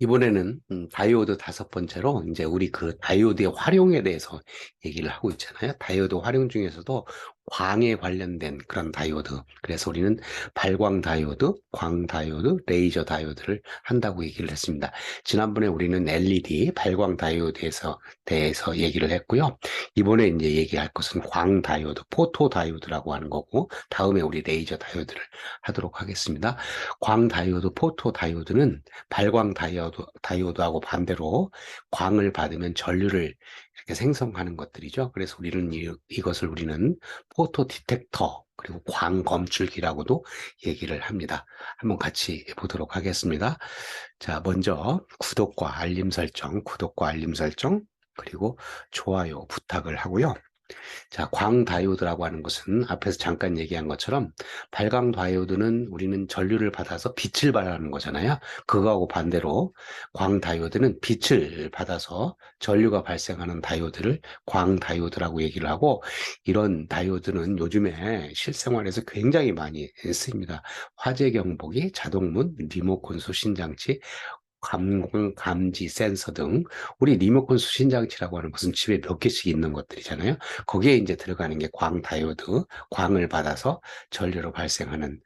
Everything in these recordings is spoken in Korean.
이번에는 다이오드 다섯 번째로 이제 우리 그 다이오드의 활용에 대해서 얘기를 하고 있잖아요. 다이오드 활용 중에서도 광에 관련된 그런 다이오드. 그래서 우리는 발광 다이오드, 광 다이오드, 레이저 다이오드를 한다고 얘기를 했습니다. 지난번에 우리는 LED, 발광 다이오드에서 대해서 얘기를 했고요. 이번에 이제 얘기할 것은 광 다이오드, 포토 다이오드라고 하는 거고, 다음에 우리 레이저 다이오드를 하도록 하겠습니다. 광 다이오드, 포토 다이오드는 발광 다이오드하고 반대로 광을 받으면 전류를 이렇게 생성하는 것들이죠. 그래서 우리는 이것을 우리는 포토 디텍터 그리고 광 검출기라고도 얘기를 합니다. 한번 같이 보도록 하겠습니다. 자, 먼저 구독과 알림 설정, 그리고 좋아요 부탁을 하고요. 자, 광 다이오드라고 하는 것은 앞에서 잠깐 얘기한 것처럼 발광 다이오드는 우리는 전류를 받아서 빛을 발하는 거잖아요. 그거하고 반대로 광 다이오드는 빛을 받아서 전류가 발생하는 다이오드를 광 다이오드라고 얘기를 하고, 이런 다이오드는 요즘에 실생활에서 굉장히 많이 쓰입니다. 화재 경보기, 자동문, 리모컨 수신 장치, 감공 감지 센서 등 우리 리모컨 수신 장치라고 하는 것은 집에 몇 개씩 있는 것들이잖아요. 거기에 이제 들어가는 게 광 다이오드, 광을 받아서 전류로 발생하는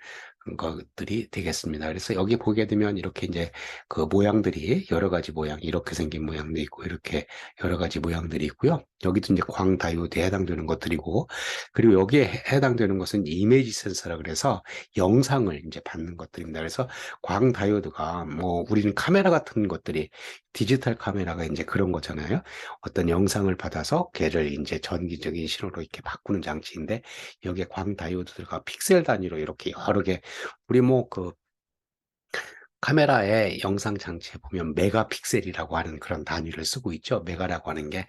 것들이 되겠습니다. 그래서 여기 보게 되면 이렇게 이제 그 모양들이 여러 가지 모양, 이렇게 생긴 모양도 있고 이렇게 여러 가지 모양들이 있고요. 여기도 이제 광 다이오드에 해당되는 것들이고, 그리고 여기에 해당되는 것은 이미지 센서라 그래서 영상을 이제 받는 것들입니다. 그래서 광 다이오드가 뭐 우리는 카메라 같은 것들이 디지털 카메라가 이제 그런 거잖아요. 어떤 영상을 받아서 걔를 이제 전기적인 신호로 이렇게 바꾸는 장치인데, 여기에 광 다이오드가 픽셀 단위로 이렇게 여러 개, 우리 뭐 그 카메라의 영상 장치에 보면 메가픽셀이라고 하는 그런 단위를 쓰고 있죠. 메가라고 하는 게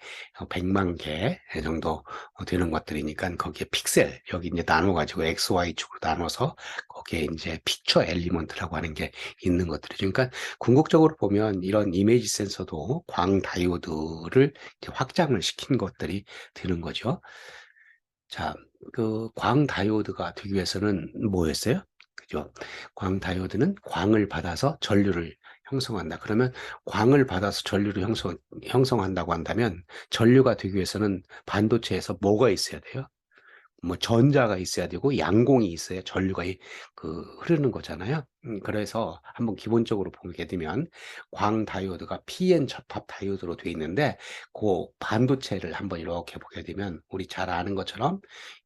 100만 개 정도 되는 것들이니까 거기에 픽셀, 여기 이제 나눠가지고 XY축으로 나눠서 거기에 이제 픽처 엘리먼트라고 하는 게 있는 것들이죠. 그러니까 궁극적으로 보면 이런 이미지 센서도 광 다이오드를 이제 확장을 시킨 것들이 되는 거죠. 자, 그 광 다이오드가 되기 위해서는 뭐였어요? 그죠? 광 다이오드는 광을 받아서 전류를 형성한다. 그러면 광을 받아서 전류를 형성한다고 한다면 전류가 되기 위해서는 반도체에서 뭐가 있어야 돼요? 뭐 전자가 있어야 되고 양공이 있어야 전류가 흐르는 거잖아요. 그래서 한번 기본적으로 보게 되면 광 다이오드가 PN 접합 다이오드로 되어 있는데, 그 반도체를 한번 이렇게 보게 되면 우리 잘 아는 것처럼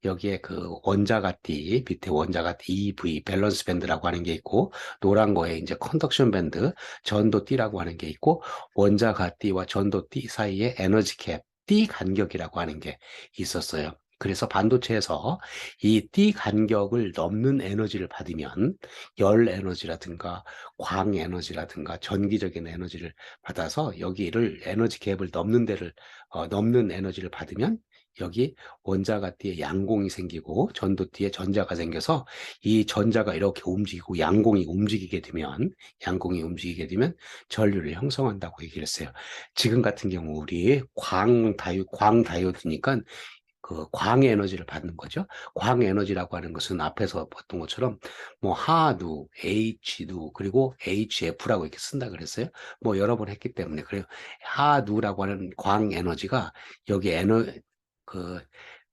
여기에 그 원자가띠 밑에 원자가띠 EV 밸런스 밴드라고 하는 게 있고, 노란 거에 이제 컨덕션 밴드 전도띠라고 하는 게 있고, 원자가띠와 전도띠 사이에 에너지 갭 띠 간격이라고 하는 게 있었어요. 그래서 반도체에서 이 띠 간격을 넘는 에너지를 받으면 열 에너지라든가 광 에너지라든가 전기적인 에너지를 받아서 여기를 에너지 갭을 넘는 에너지를 받으면 여기 원자가 띠에 양공이 생기고 전도띠에 전자가 생겨서 이 전자가 이렇게 움직이고 양공이 움직이게 되면 전류를 형성한다고 얘기를 했어요. 지금 같은 경우 우리 광 다이오드니까 그 광의 에너지를 받는 거죠. 광 에너지라고 하는 것은 앞에서 봤던 것처럼 뭐 하누, H누, 그리고 HF라고 이렇게 쓴다 그랬어요. 뭐 여러 번 했기 때문에 그래요. 하누라고 하는 광 에너지가 여기 그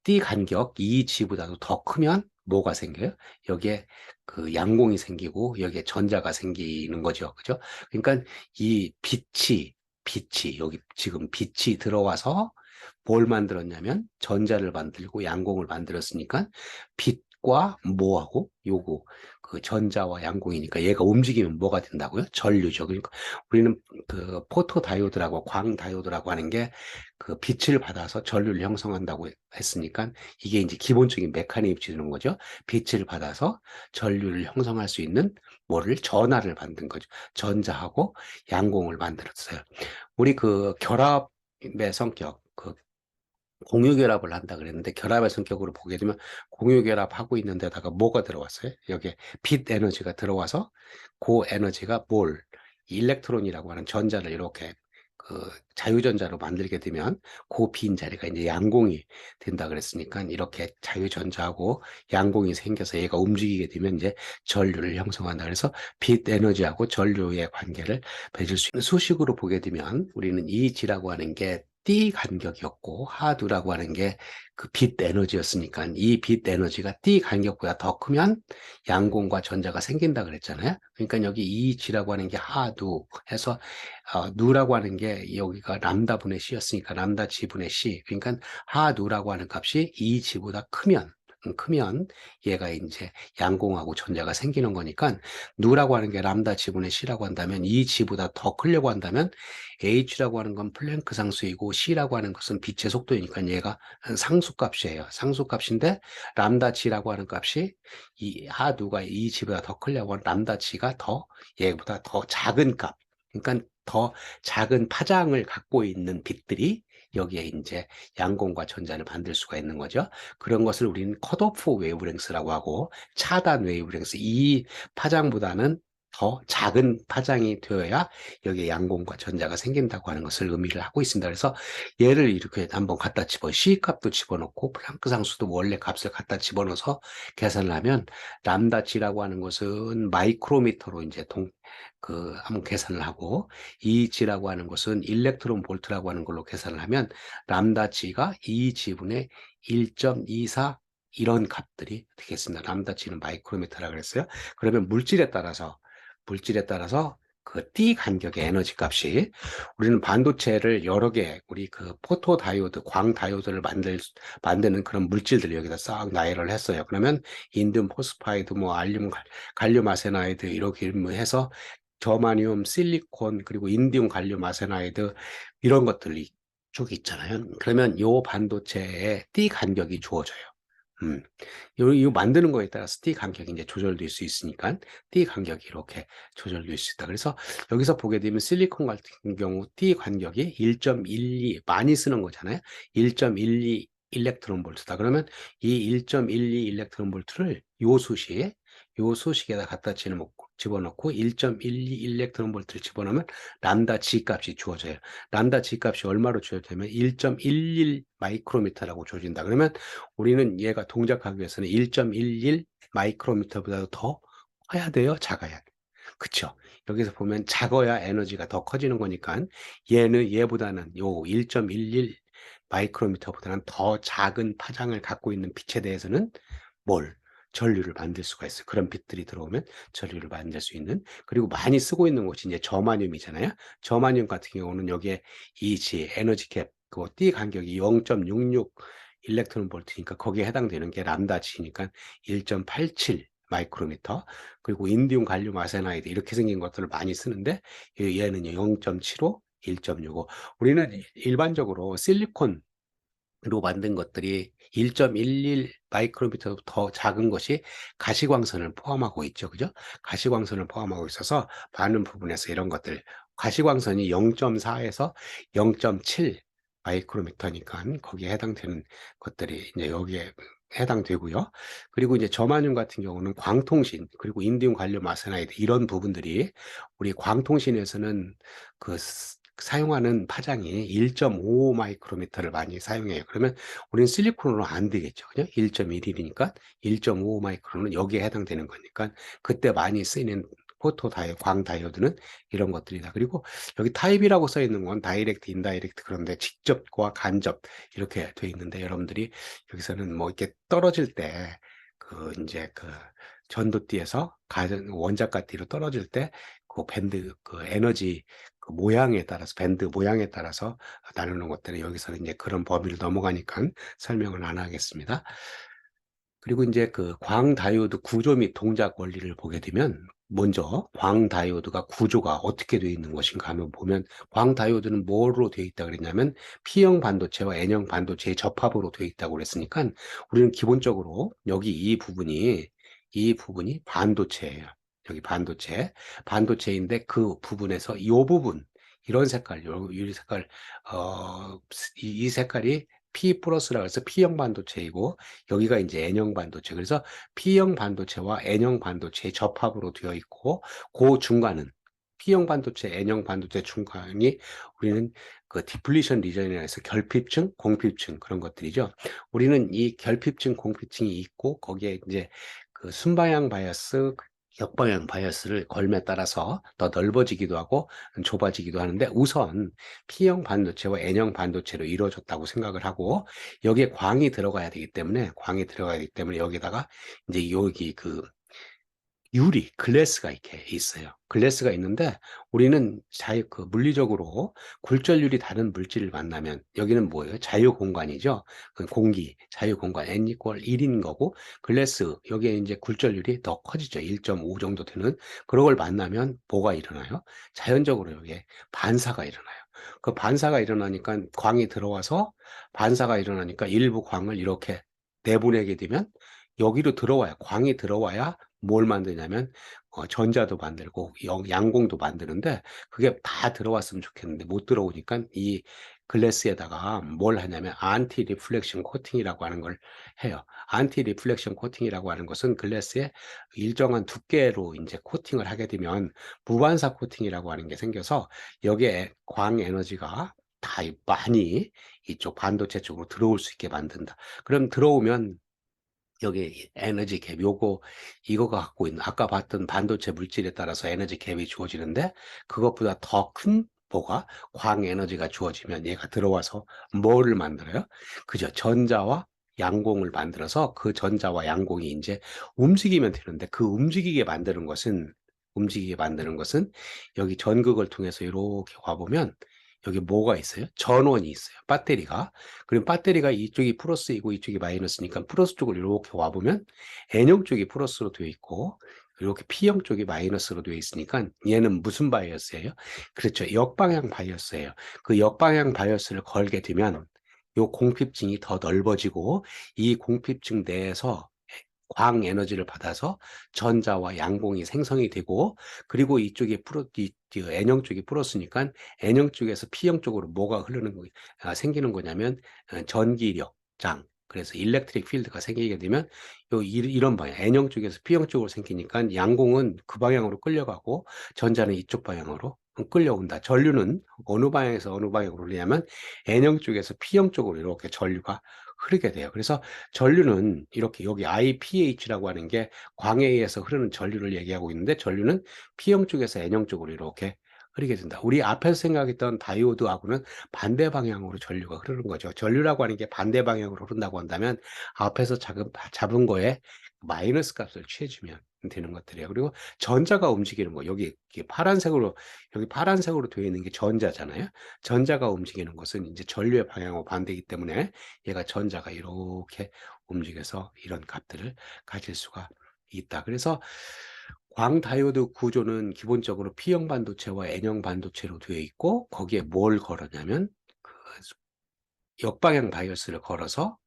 띠 간격 EG보다도 더 크면 뭐가 생겨요? 여기에 그 양공이 생기고 여기에 전자가 생기는 거죠. 그죠? 그러니까 이 여기 지금 빛이 들어와서 뭘 만들었냐면 전자를 만들고 양공을 만들었으니까 빛과 뭐하고 요거 그 전자와 양공이니까 얘가 움직이면 뭐가 된다고요? 전류죠. 그러니까 우리는 그 포토 다이오드라고 광 다이오드라고 하는 게 그 빛을 받아서 전류를 형성한다고 했으니까 이게 이제 기본적인 메커니즘이 되는 거죠. 빛을 받아서 전류를 형성할 수 있는 뭐를 전하를 만든 거죠. 전자하고 양공을 만들었어요. 우리 그 결합의 성격, 그 공유결합을 한다 그랬는데, 결합의 성격으로 보게 되면 공유결합하고 있는 데다가 뭐가 들어왔어요? 여기에 빛 에너지가 들어와서 그 에너지가 일렉트론이라고 하는 전자를 이렇게 자유전자로 만들게 되면 그 빈 자리가 이제 양공이 된다 그랬으니까 이렇게 자유전자하고 양공이 생겨서 얘가 움직이게 되면 이제 전류를 형성한다. 그래서 빛 에너지하고 전류의 관계를 맺을 수 있는 수식으로 보게 되면 우리는 이 G라고 하는 게 띠 간격이었고 하두라고 하는 게 그 빛 에너지였으니까 이 빛 에너지가 띠 간격보다 더 크면 양공과 전자가 생긴다 그랬잖아요. 그러니까 여기 이 G라고 하는 게 하두 해서 누라고 하는 게 여기가 람다분의 C였으니까 람다 G분의 C. 그러니까 하누라고 하는 값이 이 G보다 크면 얘가 이제 양공하고 전자가 생기는 거니까 누라고 하는 게 람다 G분의 C라고 한다면 이 G보다 더 크려고 한다면 H라고 하는 건 플랭크 상수이고 C라고 하는 것은 빛의 속도이니까 얘가 상수값이에요. 상수값인데 람다 G라고 하는 값이 이 하누가 이 G보다 더 크려고 하면 람다 G가 더 얘보다 더 작은 값. 그러니까 더 작은 파장을 갖고 있는 빛들이 여기에 이제 양공과 전자를 만들 수가 있는 거죠. 그런 것을 우리는 컷오프 웨이브랭스라고 하고 차단 웨이브랭스 이 파장보다는 더 작은 파장이 되어야 여기에 양공과 전자가 생긴다고 하는 것을 의미를 하고 있습니다. 그래서 얘를 이렇게 한번 갖다 C 값도 집어넣고 플랑크 상수도 원래 값을 갖다 집어넣어서 계산을 하면 람다 G라고 하는 것은 마이크로미터로 이제 한번 계산을 하고 이 G라고 하는 것은 일렉트론 볼트라고 하는 걸로 계산을 하면 람다 G가 2G분의 1.24 이런 값들이 되겠습니다. 람다 G는 마이크로미터라고 그랬어요. 그러면 물질에 따라서 그 T 간격의 에너지 값이 우리는 반도체를 여러 개 우리 그 포토 다이오드, 광 다이오드를 만드는 그런 물질들을 여기다 싹 나열을 했어요. 그러면 인듐 포스파이드, 뭐 갈륨 아세나이드 이렇게 뭐 해서 저마늄, 실리콘, 그리고 인디움 갈륨 아세나이드 이런 것들이 쭉 있잖아요. 그러면 요 반도체의 띠 간격이 주어져요. 음. 요 만드는 거에 따라서 띠 간격이 이제 조절될 수 있으니까 띠 간격이 이렇게 조절될 수 있다. 그래서 여기서 보게 되면 실리콘 같은 경우 띠 간격이 1.12 많이 쓰는 거잖아요. 1.12 일렉트론 볼트다. 그러면 이 1.12 일렉트론 볼트를 요 수식에다 갖다 집어넣고 1.12 일렉트론 볼트를 집어넣으면 람다 G 값이 주어져요. 람다 G 값이 얼마로 주어지냐면 1.11 마이크로미터라고 주어진다. 그러면 우리는 얘가 동작하기 위해서는 1.11 마이크로미터보다 더 커야 돼요? 작아야 돼요? 그쵸? 여기서 보면 작아야 에너지가 더 커지는 거니까 얘보다는 요 1.11 마이크로미터보다는 더 작은 파장을 갖고 있는 빛에 대해서는 뭘? 전류를 만들 수가 있어요. 그런 빛들이 들어오면 전류를 만들 수 있는. 그리고 많이 쓰고 있는 것이 이제 저마늄이잖아요. 저마늄 같은 경우는 여기에 EG, 에너지 캡, 그 띠 간격이 0.66 일렉트론 볼트니까 거기에 해당되는 게 람다 G니까 1.87 마이크로미터. 그리고 인디움 갈륨 아세나이드 이렇게 생긴 것들을 많이 쓰는데 얘는 0.75, 1.65. 우리는 일반적으로 실리콘 로 만든 것들이 1.11 마이크로미터 더 작은 것이 가시광선을 포함하고 있죠. 그죠? 가시광선을 포함하고 있어서 많은 부분에서 이런 것들, 가시광선이 0.4에서 0.7 마이크로미터니까 거기에 해당되는 것들이 이제 여기에 해당되고요. 그리고 이제 저마늄 같은 경우는 광통신, 그리고 인디움 갈륨 아세나이드 이런 부분들이 우리 광통신에서는 사용하는 파장이 1.5 마이크로미터를 많이 사용해요. 그러면 우리는 실리콘으로 안 되겠죠. 그죠? 1.11이니까 1.5 마이크론은 여기에 해당되는 거니까 그때 많이 쓰이는 광 다이오드는 이런 것들이다. 그리고 여기 타입이라고 써 있는 건 다이렉트, 인다이렉트 그런데 직접과 간접 이렇게 돼 있는데 여러분들이 여기서는 뭐 이렇게 떨어질 때 이제 전도띠에서 원자가띠로 떨어질 때 밴드 에너지 모양에 따라서 밴드 모양에 따라서 나누는 것들은 여기서는 이제 그런 범위를 넘어가니까 설명을 안 하겠습니다. 그리고 이제 광 다이오드 구조 및 동작 원리를 보게 되면 먼저 광 다이오드가 구조가 어떻게 되어 있는 것인가 하면 보면 광 다이오드는 뭐로 되어 있다 그랬냐면 P형 반도체와 N형 반도체의 접합으로 되어 있다고 그랬으니까 우리는 기본적으로 여기 이 부분이 반도체예요. 여기 반도체인데 그 부분에서 이 부분 이런 색깔, 이 색깔, 이 색깔이 P 플러스라고 해서 P형 반도체이고 여기가 이제 N형 반도체. 그래서 P형 반도체와 N형 반도체의 접합으로 되어 있고 그 중간은 P형 반도체, N형 반도체 중간이 우리는 그 디플리션 리전이라 해서 결핍층, 공핍층 그런 것들이죠. 우리는 이 결핍층, 공핍층이 있고 거기에 이제 그 순방향 바이어스, 역방향 바이어스를 걸음에 따라서 더 넓어지기도 하고 좁아지기도 하는데 우선 P형 반도체와 N형 반도체로 이루어졌다고 생각을 하고 여기에 광이 들어가야 되기 때문에 여기다가 이제 여기 그 유리, 글래스가 이렇게 있어요. 글래스가 있는데 우리는 그 물리적으로 굴절률이 다른 물질을 만나면 여기는 뭐예요? 자유 공간이죠. 그 공기, 자유 공간 n 이퀄 1인 거고 글래스 여기에 이제 굴절률이 더 커지죠. 1.5 정도 되는 그런 걸 만나면 뭐가 일어나요? 자연적으로 여기에 반사가 일어나요. 그 반사가 일어나니까 광이 들어와서 반사가 일어나니까 일부 광을 이렇게 내보내게 되면 여기로 들어와야 광이 들어와야 뭘 만드냐면 전자도 만들고 양공도 만드는데 그게 다 들어왔으면 좋겠는데 못 들어오니까 이 글래스에다가 뭘 하냐면 안티 리플렉션 코팅이라고 하는 걸 해요. 안티 리플렉션 코팅이라고 하는 것은 글래스에 일정한 두께로 이제 코팅을 하게 되면 무반사 코팅이라고 하는 게 생겨서 여기에 광 에너지가 다 많이 이쪽 반도체 쪽으로 들어올 수 있게 만든다. 그럼 들어오면 여기 에너지 갭 이거가 갖고 있는 아까 봤던 반도체 물질에 따라서 에너지 갭이 주어지는데 그것보다 더 큰 뭐가 광 에너지가 주어지면 얘가 들어와서 뭐를 만들어요? 그죠? 전자와 양공을 만들어서 그 전자와 양공이 이제 움직이면 되는데 그 움직이게 만드는 것은 여기 전극을 통해서 이렇게 와보면 여기 뭐가 있어요? 전원이 있어요. 배터리가. 그럼 배터리가 이쪽이 플러스이고 이쪽이 마이너스니까 플러스 쪽을 이렇게 와보면 N형 쪽이 플러스로 되어 있고 이렇게 P형 쪽이 마이너스로 되어 있으니까 얘는 무슨 바이어스예요? 그렇죠. 역방향 바이어스예요. 그 역방향 바이어스를 걸게 되면 요 공핍층이 더 넓어지고 이 공핍층 내에서 광 에너지를 받아서 전자와 양공이 생성이 되고 그리고 이쪽에 N형 쪽이 플러스니까 N형 쪽에서 P형 쪽으로 뭐가 생기는 거냐면 전기력장 그래서 일렉트릭 필드가 생기게 되면 이런 방향 N형 쪽에서 P형 쪽으로 생기니까 양공은 그 방향으로 끌려가고 전자는 이쪽 방향으로 끌려온다. 전류는 어느 방향에서 어느 방향으로 흐르냐면 N형 쪽에서 P형 쪽으로 이렇게 전류가 흐르게 돼요. 그래서 전류는 이렇게 여기 IPH라고 하는 게 광에 의해서 흐르는 전류를 얘기하고 있는데 전류는 P형 쪽에서 N형 쪽으로 이렇게 흐르게 된다. 우리 앞에서 생각했던 다이오드하고는 반대 방향으로 전류가 흐르는 거죠. 전류라고 하는 게 반대 방향으로 흐른다고 한다면 앞에서 잡은 거에 마이너스 값을 취해주면 되는 것들이에요. 그리고 전자가 움직이는 거 여기 여기 파란색으로 되어 있는 게 전자잖아요. 전자가 움직이는 것은 이제 전류의 방향과 반대이기 때문에 얘가 전자가 이렇게 움직여서 이런 값들을 가질 수가 있다. 그래서 광다이오드 구조는 기본적으로 P형 반도체와 N형 반도체로 되어 있고 거기에 뭘 걸었냐면 그 역방향 바이어스를 걸어서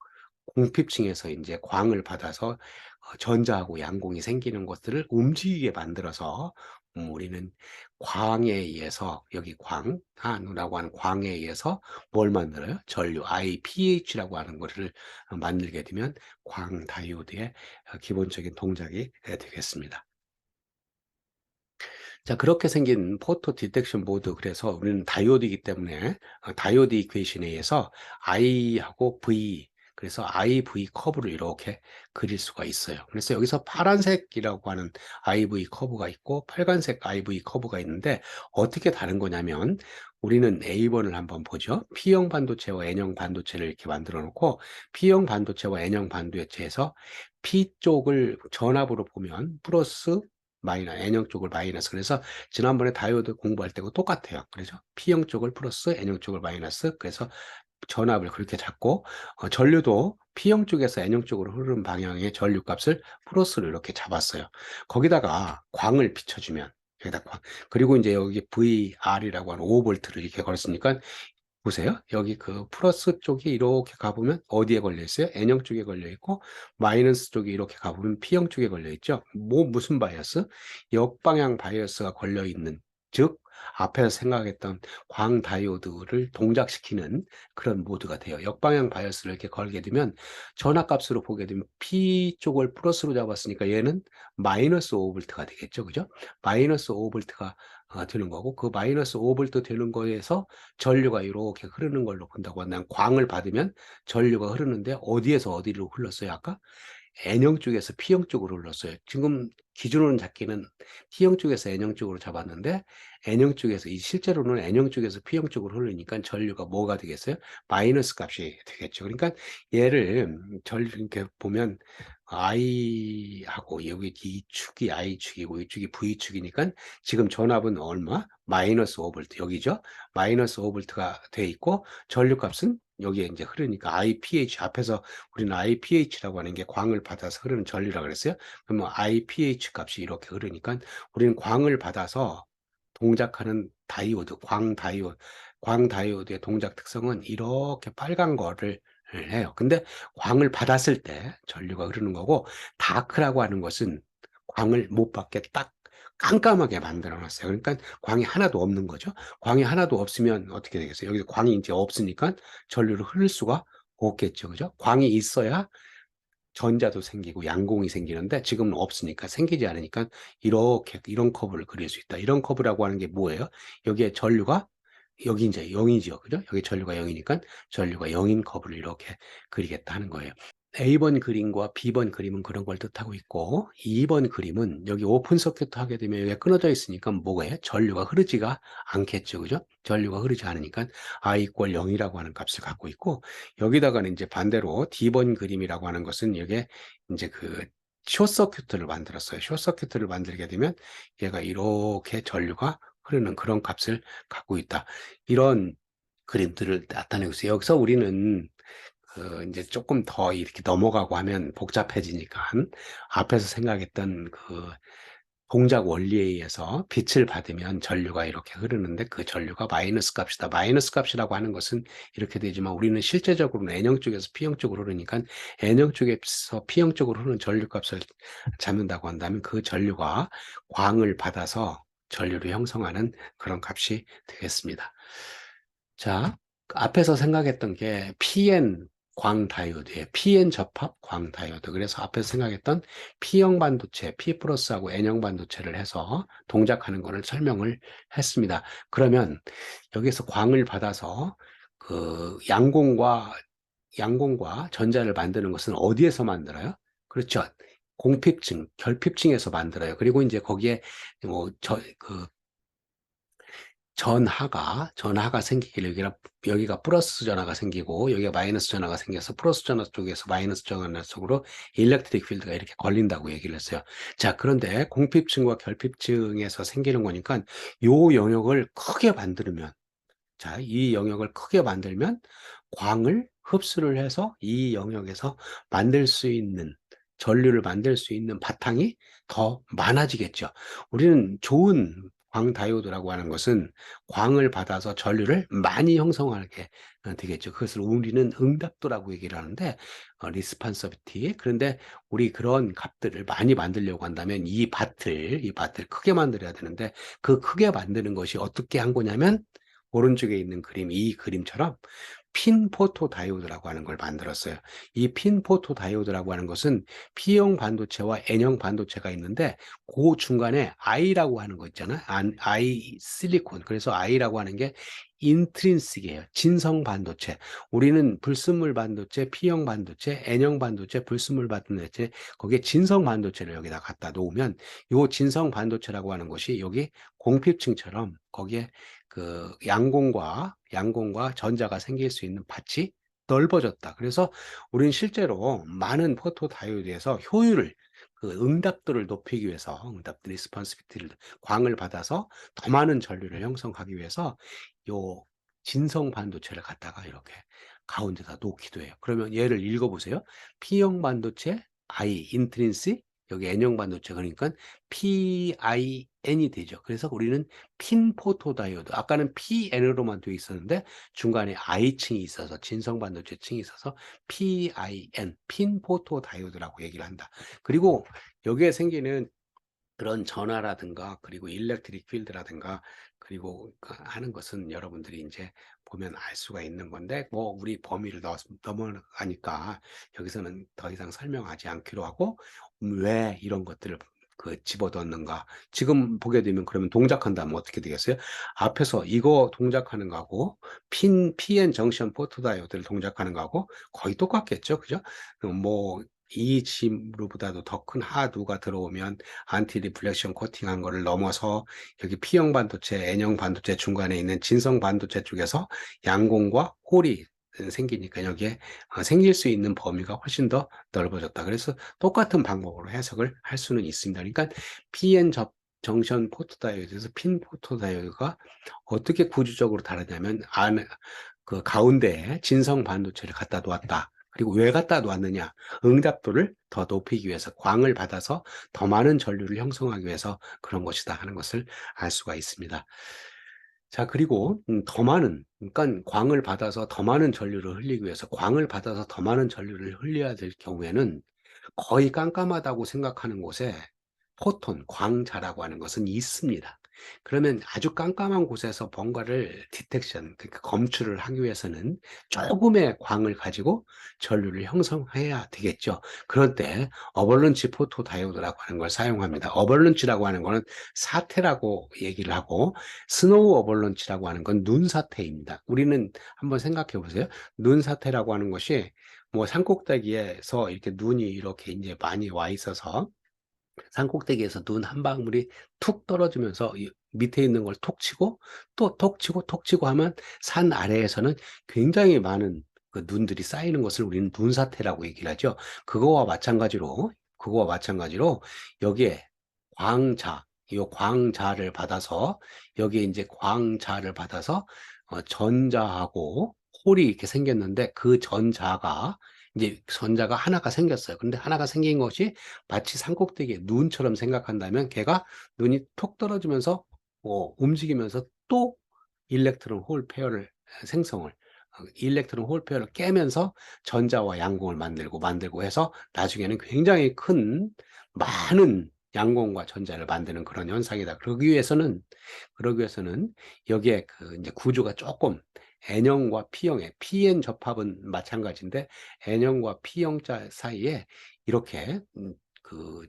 공핍층에서 이제 광을 받아서 전자하고 양공이 생기는 것들을 움직이게 만들어서 우리는 광에 의해서 여기 광라고 하는 광에 의해서 뭘 만들어요? 전류 IPH라고 하는 것을 만들게 되면 광 다이오드의 기본적인 동작이 되겠습니다. 자, 그렇게 생긴 포토 디텍션 보드. 그래서 우리는 다이오드이기 때문에 다이오드 이퀘이션에 의해서 I하고 V, 그래서 IV 커브를 이렇게 그릴 수가 있어요. 그래서 여기서 파란색이라고 하는 IV 커브가 있고 빨간색 IV 커브가 있는데 어떻게 다른 거냐면 우리는 A번을 한번 보죠. P형 반도체와 N형 반도체를 이렇게 만들어 놓고 P형 반도체와 N형 반도체에서 P 쪽을 전압으로 보면 플러스 N형 쪽을 마이너스. 그래서 지난번에 다이오드 공부할 때고 똑같아요. 그래서 P형 쪽을 플러스, N형 쪽을 마이너스. 그래서 전압을 그렇게 잡고 전류도 P형 쪽에서 N형 쪽으로 흐르는 방향의 전류 값을 플러스로 이렇게 잡았어요. 거기다가 광을 비춰주면 여기다 그리고 이제 여기 VR이라고 하는 5V를 이렇게 걸었으니까 보세요. 여기 그 플러스 쪽이 이렇게 가보면 어디에 걸려 있어요? N형 쪽에 걸려 있고 마이너스 쪽이 이렇게 가보면 P형 쪽에 걸려 있죠. 무슨 바이어스? 역방향 바이어스가 걸려 있는, 즉 앞에서 생각했던 광 다이오드를 동작시키는 그런 모드가 돼요. 역방향 바이어스를 이렇게 걸게 되면 전압값으로 보게 되면 P 쪽을 플러스로 잡았으니까 얘는 마이너스 5V가 되겠죠. 그죠? 마이너스 5V가 되는 거고, 그 마이너스 5볼트 되는 거에서 전류가 이렇게 흐르는 걸로 본다고 한다면, 광을 받으면 전류가 흐르는데 어디에서 어디로 흘렀어요? 아까 N형 쪽에서 P형 쪽으로 흘렀어요. 지금 기준으로 잡기는 T형 쪽에서 N형 쪽으로 잡았는데, N형 쪽에서, 실제로는 N형 쪽에서 P형 쪽으로 흐르니까 전류가 뭐가 되겠어요? 마이너스 값이 되겠죠. 그러니까 얘를 이렇게 보면 I하고 여기 이 축이 I축이고 이 축이 V축이니까 지금 전압은 얼마? 마이너스 5볼트 여기죠. 마이너스 5볼트가 돼 있고 전류값은 여기에 이제 흐르니까 IPH, 앞에서 우리는 IPH라고 하는 게 광을 받아서 흐르는 전류라고 그랬어요. 그러면 IPH 값이 이렇게 흐르니까 우리는 광을 받아서 동작하는 다이오드, 광 다이오드의 동작 특성은 이렇게 빨간 거를 해요. 근데 광을 받았을 때 전류가 흐르는 거고, 다크라고 하는 것은 광을 못 받게 딱 깜깜하게 만들어 놨어요. 그러니까 광이 하나도 없는 거죠. 광이 하나도 없으면 어떻게 되겠어요? 여기서 광이 이제 없으니까 전류를 흐를 수가 없겠죠. 그죠? 광이 있어야 전자도 생기고 양공이 생기는데 지금은 없으니까, 생기지 않으니까 이렇게 이런 커브를 그릴 수 있다. 이런 커브라고 하는 게 뭐예요? 여기에 전류가, 여기 이제 0이죠. 그죠? 여기 전류가 0이니까 전류가 0인 커브를 이렇게 그리겠다 하는 거예요. A번 그림과 B번 그림은 그런 걸 뜻하고 있고, 2번 그림은 여기 오픈 서큐트 하게 되면 여기가 끊어져 있으니까 뭐예요? 전류가 흐르지가 않겠죠. 그죠? 전류가 흐르지 않으니까 I 이퀄 0이라고 하는 값을 갖고 있고, 여기다가는 이제 반대로 D번 그림이라고 하는 것은 여기에 이제 그 숏서큐트를 만들었어요. 숏서큐트를 만들게 되면 얘가 이렇게 전류가 흐르는 그런 값을 갖고 있다. 이런 그림들을 나타내고 있어요. 여기서 우리는 이제 조금 더 이렇게 넘어가고 하면 복잡해지니까 앞에서 생각했던 그 동작 원리에 의해서 빛을 받으면 전류가 이렇게 흐르는데 그 전류가 마이너스 값이다. 마이너스 값이라고 하는 것은 이렇게 되지만 우리는 실제적으로는 N형 쪽에서 P형 쪽으로 흐르니까 N형 쪽에서 P형 쪽으로 흐르는 전류 값을 잡는다고 한다면 그 전류가 광을 받아서 전류를 형성하는 그런 값이 되겠습니다. 자, 앞에서 생각했던 게 PN 광 다이오드예요. PN 접합 광 다이오드. 그래서 앞에서 생각했던 P형 반도체, P 플러스하고 N형 반도체를 해서 동작하는 것을 설명을 했습니다. 그러면 여기서 광을 받아서 그 양공과 전자를 만드는 것은 어디에서 만들어요? 그렇죠. 공핍층, 결핍층에서 만들어요. 그리고 이제 거기에 그 전하가 생기기를, 여기가 플러스 전하가 생기고 여기가 마이너스 전하가 생겨서 플러스 전하 쪽에서 마이너스 전하 쪽으로 일렉트릭 필드가 이렇게 걸린다고 얘기를 했어요. 자, 그런데 공핍층과 결핍층에서 생기는 거니까 요 영역을 크게 만들면, 자, 이 영역을 크게 만들면 광을 흡수를 해서 이 영역에서 만들 수 있는, 전류를 만들 수 있는 바탕이 더 많아지겠죠. 우리는 좋은 광 다이오드라고 하는 것은 광을 받아서 전류를 많이 형성하게 되겠죠. 그것을 우리는 응답도라고 얘기를 하는데, 리스판서비티. 그런데 우리 그런 값들을 많이 만들려고 한다면 이 밭을 크게 만들어야 되는데, 그 크게 만드는 것이 어떻게 한 거냐면 오른쪽에 있는 그림, 이 그림처럼 핀 포토 다이오드라고 하는 걸 만들었어요. 이 핀 포토 다이오드라고 하는 것은 P형 반도체와 N형 반도체가 있는데 그 중간에 I라고 하는 거 있잖아요. I 실리콘. 그래서 I라고 하는 게 인트린식이에요. 진성 반도체. 우리는 불순물 반도체, P형 반도체, N형 반도체, 불순물 반도체, 거기에 진성 반도체를 여기다 갖다 놓으면 이 진성 반도체라고 하는 것이 여기 공핍층처럼 거기에 그 양공과 전자가 생길 수 있는 밭이 넓어졌다. 그래서 우리는 실제로 많은 포토 다이오드에서 효율을, 그 응답도를 높이기 위해서, 응답 리스폰시비티를, 광을 받아서 더 많은 전류를 형성하기 위해서 요 진성 반도체를 갖다가 이렇게 가운데다 놓기도 해요. 그러면 얘를 읽어보세요. P형 반도체 I 인트린시, 여기 N형 반도체, 그러니까 PIN이 되죠. 그래서 우리는 핀 포토 다이오드, 아까는 PN으로만 되어 있었는데 중간에 I층이 있어서, 진성 반도체 층이 있어서 PIN, 핀 포토 다이오드라고 얘기를 한다. 그리고 여기에 생기는 그런 전화라든가 그리고 일렉트릭 필드라든가 그리고 하는 것은 여러분들이 이제 보면 알 수가 있는 건데, 뭐 우리 범위를 넘어가니까 여기서는 더 이상 설명하지 않기로 하고, 왜 이런 것들을 그 집어넣는가. 지금 보게 되면 그러면 동작한다면 어떻게 되겠어요? 앞에서 이거 동작하는 거하고 PN 정션 포토다이오드를 동작하는 거하고 거의 똑같겠죠. 그죠? 뭐 이 짐으로보다도 더 큰 하두가 들어오면 안티 리플렉션 코팅한 거를 넘어서 여기 P형 반도체, N형 반도체 중간에 있는 진성 반도체 쪽에서 양공과 홀이 생기니까 여기에 생길 수 있는 범위가 훨씬 더 넓어졌다. 그래서 똑같은 방법으로 해석을 할 수는 있습니다. 그러니까 PN 정션 포토다이오드에서 핀 포토다이오드가 어떻게 구조적으로 다르냐면 그 가운데에 진성 반도체를 갖다 놓았다. 그리고 왜 갖다 놓았느냐? 응답도를 더 높이기 위해서 광을 받아서 더 많은 전류를 형성하기 위해서 그런 것이다 하는 것을 알 수가 있습니다. 자, 그리고 그러니까 광을 받아서 더 많은 전류를 흘리기 위해서 광을 받아서 더 많은 전류를 흘려야 될 경우에는 거의 깜깜하다고 생각하는 곳에 포톤, 광자라고 하는 것은 있습니다. 그러면 아주 깜깜한 곳에서 뭔가를 디텍션, 그러니까 검출을 하기 위해서는 조금의 광을 가지고 전류를 형성해야 되겠죠. 그럴 때 어벌런치 포토 다이오드라고 하는 걸 사용합니다. 어벌런치라고 하는 거는 사태라고 얘기를 하고 스노우 어벌런치라고 하는 건 눈 사태입니다. 우리는 한번 생각해 보세요. 눈 사태라고 하는 것이 뭐 산꼭대기에서 이렇게 눈이 이렇게 이제 많이 와 있어서 산꼭대기에서 눈 한 방울이 툭 떨어지면서 밑에 있는 걸 톡 치고 또 톡 치고 톡 치고 하면 산 아래에서는 굉장히 많은 그 눈들이 쌓이는 것을 우리는 눈사태라고 얘기를 하죠. 그거와 마찬가지로 여기에 광자, 이 광자를 받아서 여기에 이제 광자를 받아서 전자하고 홀이 이렇게 생겼는데 그 전자가 하나가 생겼어요. 근데 하나가 생긴 것이 마치 산꼭대기에 눈처럼 생각한다면 걔가 눈이 톡 떨어지면서 움직이면서 또 일렉트론 홀 페어를 생성을 일렉트론 홀 페어를 깨면서 전자와 양공을 만들고 해서 나중에는 굉장히 큰 많은 양공과 전자를 만드는 그런 현상이다. 그러기 위해서는 여기에 그 이제 구조가 조금 N형과 P형의 PN 접합은 마찬가지인데 N형과 P형자 사이에 이렇게 그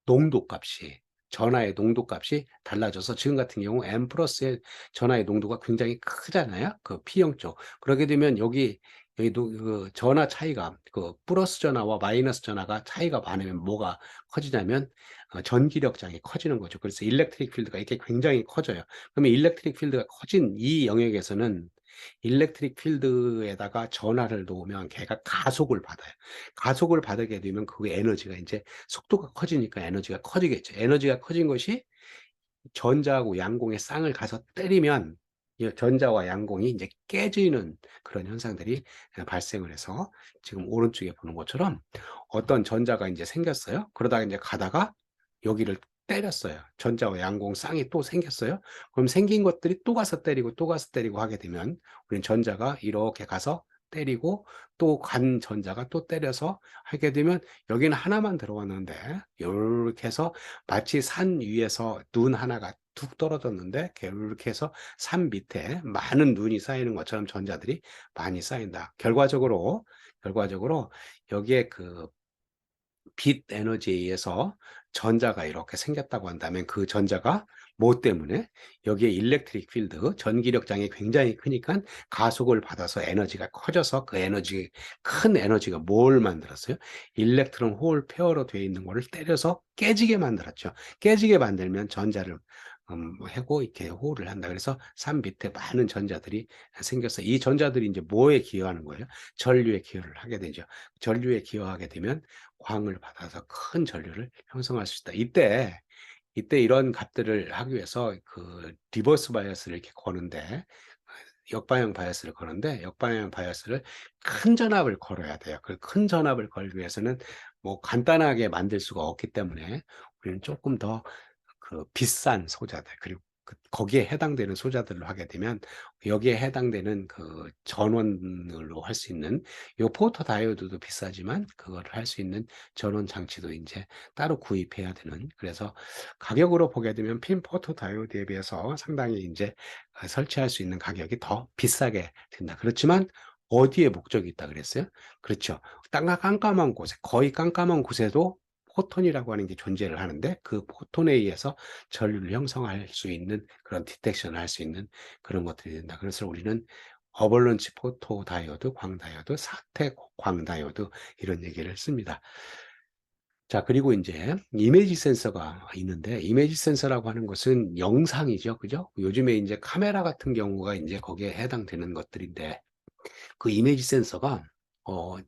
농도값이 전하의 농도값이 달라져서 지금 같은 경우 M 플러스의 전하의 농도가 굉장히 크잖아요. 그 P형 쪽. 그러게 되면 그 전하 차이가 그 플러스 전하와 마이너스 전하가 차이가 많으면 뭐가 커지냐면 전기력장이 커지는 거죠. 그래서 일렉트릭 필드가 이렇게 굉장히 커져요. 그러면 일렉트릭 필드가 커진 이 영역에서는 일렉트릭 필드에다가 전하를 놓으면 걔가 가속을 받아요. 가속을 받게 되면 그 에너지가 이제 속도가 커지니까 에너지가 커지겠죠. 에너지가 커진 것이 전자하고 양공의 쌍을 가서 때리면 이 전자와 양공이 이제 깨지는 그런 현상들이 발생을 해서 지금 오른쪽에 보는 것처럼 어떤 전자가 이제 생겼어요. 그러다가 이제 가다가 여기를 때렸어요. 전자와 양공 쌍이 또 생겼어요. 그럼 생긴 것들이 또 가서 때리고 또 가서 때리고 하게 되면 우리는 전자가 이렇게 가서 때리고 또 간 전자가 또 때려서 하게 되면 여기는 하나만 들어왔는데 이렇게 해서 마치 산 위에서 눈 하나가 툭 떨어졌는데 이렇게 해서 산 밑에 많은 눈이 쌓이는 것처럼 전자들이 많이 쌓인다. 결과적으로 여기에 그 빛 에너지에 의해서 전자가 이렇게 생겼다고 한다면 그 전자가 뭐 때문에 여기에 일렉트릭 필드, 전기력장이 굉장히 크니까 가속을 받아서 에너지가 커져서 큰 에너지가 뭘 만들었어요? 일렉트론 홀 페어로 되어 있는 거를 때려서 깨지게 만들었죠. 깨지게 만들면 전자를 하고 이렇게 홀을 한다. 그래서 산 밑에 많은 전자들이 생겼어요. 이 전자들이 이제 뭐에 기여하는 거예요? 전류에 기여를 하게 되죠. 전류에 기여하게 되면 광을 받아서 큰 전류를 형성할 수 있다. 이때 이런 값들을 하기 위해서 그 리버스 바이어스를 이렇게 거는데 역방향 바이어스를 큰 전압을 걸어야 돼요. 그 큰 전압을 걸기 위해서는 뭐 간단하게 만들 수가 없기 때문에 우리는 조금 더 그 비싼 소자들 그리고 거기에 해당되는 소자들로 하게 되면 여기에 해당되는 그 전원으로 할 수 있는 요 포토 다이오드도 비싸지만 그거를 할 수 있는 전원 장치도 이제 따로 구입해야 되는 그래서 가격으로 보게 되면 핀 포토 다이오드에 비해서 상당히 이제 설치할 수 있는 가격이 더 비싸게 된다. 그렇지만 어디에 목적이 있다 그랬어요? 그렇죠. 땅과 깜깜한 곳에 거의 깜깜한 곳에도 포톤이라고 하는 게 존재를 하는데 그 포톤에 의해서 전류를 형성할 수 있는 그런 디텍션을 할 수 있는 그런 것들이 된다. 그래서 우리는 어벌런치 포토 다이오드, 광 다이오드, 사태 광 다이오드 이런 얘기를 씁니다. 자, 그리고 이제 이미지 센서가 있는데 이미지 센서라고 하는 것은 영상이죠. 그죠? 요즘에 이제 카메라 같은 경우가 이제 거기에 해당되는 것들인데 그 이미지 센서가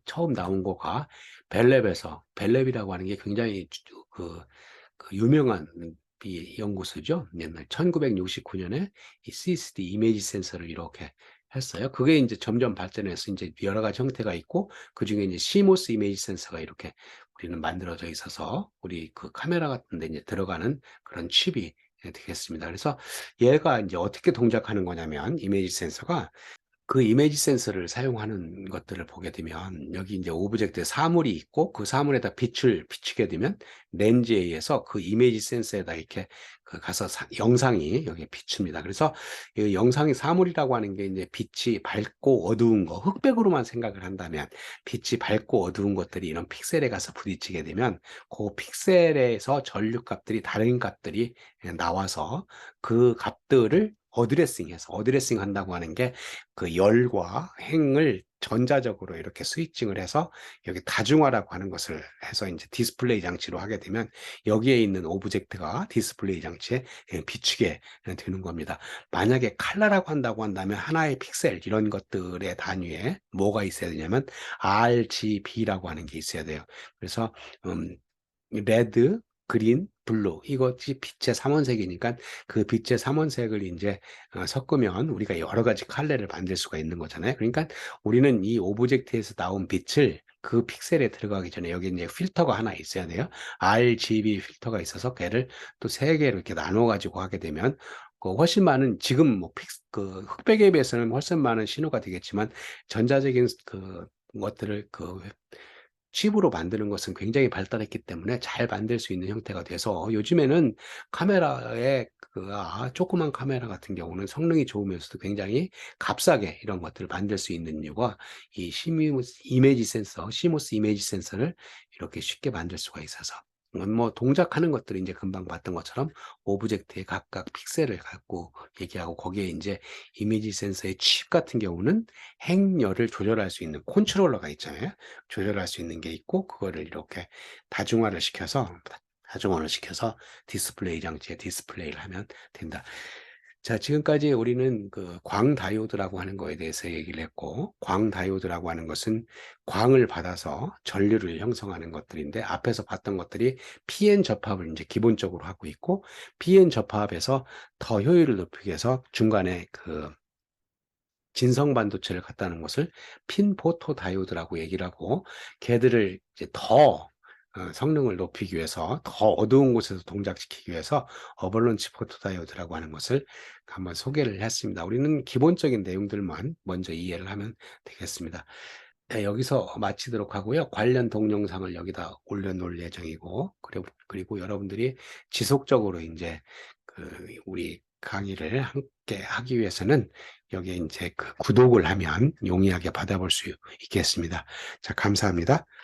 처음 나온 거가 벨랩이라고 하는 게 굉장히 그 유명한 연구소죠. 옛날 1969년에 이 CCD 이미지 센서를 이렇게 했어요. 그게 이제 점점 발전해서 이제 여러 가지 형태가 있고 그 중에 이제 CMOS 이미지 센서가 이렇게 우리는 만들어져 있어서 우리 그 카메라 같은 데 이제 들어가는 그런 칩이 되겠습니다. 그래서 얘가 이제 어떻게 동작하는 거냐면 이미지 센서가 그 이미지 센서를 사용하는 것들을 보게 되면 여기 이제 오브젝트에 사물이 있고 그 사물에다 빛을 비추게 되면 렌즈에 의해서 그 이미지 센서에다 이렇게 그 가서 영상이 여기에 비춥니다. 그래서 이 영상이 사물이라고 하는 게 이제 빛이 밝고 어두운 거, 흑백으로만 생각을 한다면 빛이 밝고 어두운 것들이 이런 픽셀에 가서 부딪히게 되면 그 픽셀에서 전류 값들이 다른 값들이 나와서 그 값들을 어드레싱 한다고 하는 게 그 열과 행을 전자적으로 이렇게 스위칭을 해서 여기 다중화라고 하는 것을 해서 이제 디스플레이 장치로 하게 되면 여기에 있는 오브젝트가 디스플레이 장치에 비추게 되는 겁니다. 만약에 칼라라고 한다고 한다면 하나의 픽셀 이런 것들의 단위에 뭐가 있어야 되냐면 RGB라고 하는 게 있어야 돼요. 그래서 레드, 그린, 블루 이것이 빛의 삼원색이니까 그 빛의 삼원색을 이제 섞으면 우리가 여러 가지 컬러를 만들 수가 있는 거잖아요. 그러니까 우리는 이 오브젝트에서 나온 빛을 그 픽셀에 들어가기 전에 여기 이제 필터가 하나 있어야 돼요. RGB 필터가 있어서 걔를 또 세 개로 이렇게 나눠 가지고 하게 되면 그 훨씬 많은 지금 그 흑백에 비해서는 훨씬 많은 신호가 되겠지만 전자적인 그 것들을 그 칩으로 만드는 것은 굉장히 발달했기 때문에 잘 만들 수 있는 형태가 돼서 요즘에는 카메라에 조그만 카메라 같은 경우는 성능이 좋으면서도 굉장히 값싸게 이런 것들을 만들 수 있는 이유가 이 시모스 이미지 센서를 이렇게 쉽게 만들 수가 있어서 뭐 동작하는 것들이 이제 금방 봤던 것처럼 오브젝트의 각각 픽셀을 갖고 얘기하고 거기에 이제 이미지 센서의 칩 같은 경우는 행열을 조절할 수 있는 컨트롤러가 있잖아요. 조절할 수 있는 게 있고 그거를 이렇게 다중화를 시켜서 디스플레이 장치에 디스플레이를 하면 된다. 자, 지금까지 우리는 그 광 다이오드라고 하는 거에 대해서 얘기를 했고, 광 다이오드라고 하는 것은 광을 받아서 전류를 형성하는 것들인데, 앞에서 봤던 것들이 PN 접합을 이제 기본적으로 하고 있고, PN 접합에서 더 효율을 높이기 위해서 중간에 그 진성 반도체를 갖다 놓은 것을 핀 포토 다이오드라고 얘기를 하고 걔들을 이제 더 성능을 높이기 위해서 더 어두운 곳에서 동작시키기 위해서 어벌런치 포토 다이오드라고 하는 것을 한번 소개를 했습니다. 우리는 기본적인 내용들만 먼저 이해를 하면 되겠습니다. 네, 여기서 마치도록 하고요. 관련 동영상을 여기다 올려놓을 예정이고, 그리고 여러분들이 지속적으로 이제 우리 강의를 함께 하기 위해서는 여기에 이제 그 구독을 하면 용이하게 받아볼 수 있겠습니다. 자, 감사합니다.